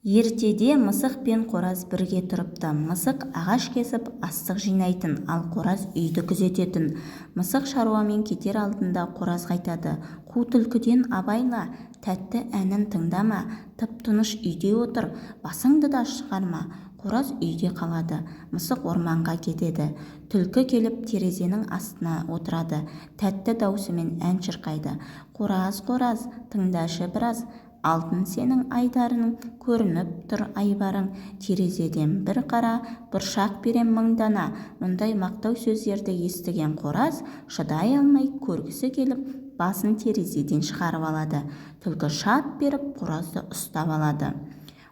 Ертеде мысық пен қораз бірге тұрыпты. Мысық ағаш кесіп астық жинайтын, ал қораз үйді күзететін. Мысық шаруамен кетер алдында қоразға айтады: «Қу түлкіден абайла, тәтті әнін тыңдама, тып-тыныш үйде отыр, басыңды да шығарма». Қораз үйде қалады, мысық орманға кетеді. Түлкі келіп терезенің астына отырады, тәтті даусымен ән шырқайды: «Қораз, қораз, тыңдашы біраз, алтын сенің айдарың, көрініп тұр айбарың, терезеден бір қара, бұршақ берем мың дана». Мұндай мақтау сөздерді естіген қораз шыдай алмай көргісі келіп, басын терезеден шығарып алады. Түлкі шап беріп қоразды ұстап алады.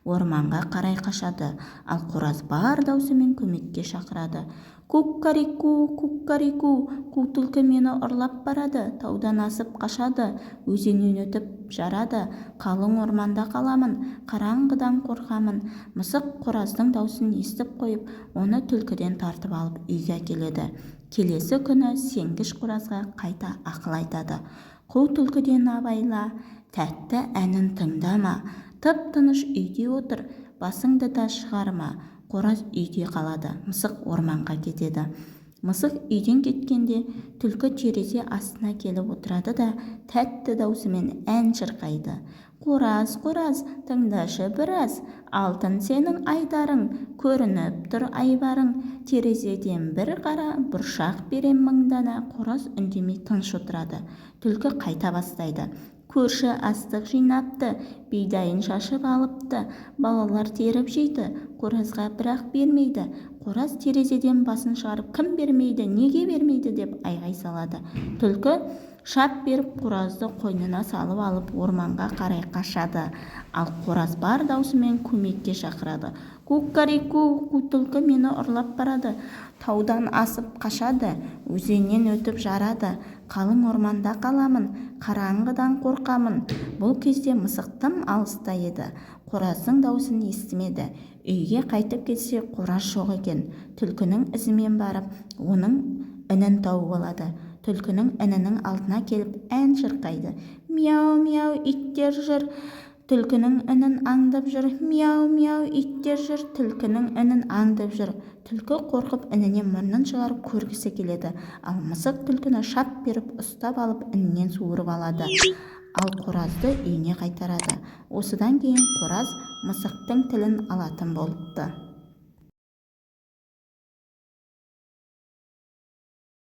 Орманға қарай қашады, ал қораз бар даусымен көмекке шақырады: «Кукарику, кукарику, қу түлкі мені ұрлап барады, таудан асып қашады, өзеннен өтіп жарады, қалың орманда қаламын, қараңғыдан қорқамын». Мысық қораздың даусын естіп қойып, оны түлкіден тартып алып үйге әкеледі. Келесі күні сенгіш қоразға қайта ақыл айтады: «Қу түлкіден абайла, тәтті әнін тыңдама, тып-тыныш үйде отыр, басыңды да шығарма». Қораз үйде қалады, мысық орманға кетеді. Мысық үйден кеткенде түлкі терезе астына келіп отырады да тәтті даусымен ән шырқайды: «Қораз, қораз, тыңдашы біраз, алтын сенің айдарың, көрініп тұр айбарың, терезеден бір қара, бұршақ берем мың дана». Қораз үндемей тыныш отырады. Түлкі қайта бастайды: «Көрші астық жинапты, бидайын шашып алыпты, балалар теріп жейді, қоразға бірақ бермейді». Қораз терезеден басын шығарып: «Кім бермейді, неге бермейді?» деп айғай салады. Түлкі шап беріп қоразды қойнына салып алып орманға қарай қашады, ал қораз бар даусымен көмекке шақырады: «Кукарику, қу түлкі мені ұрлап барады, таудан асып қашады, өзеннен өтіп жарады, қалың орманда қаламын, қараңғыдан қорқамын». Бұл кезде мысық тым алыста еді, қораздың даусын естімеді. Үйге қайтып келсе, қораз жоқ екен. Түлкінің ізімен барып, оның інін тауып алады. Түлкінің інінің алдына келіп ән шырқайды: «Мяу-мяу, иттер жүр, түлкінің інін аңдып жүр, мяу-мяу, иттер жүр, түлкінің інін аңдып жүр». Түлкі қорқып інінен мұрнын шығарып көргісі келеді, ал мысық түлкіні шап беріп ұстап алып інінен суырып алады, ал қоразды үйіне қайтарады. Осыдан кейін қораз мысықтың тілін алатын болыпты.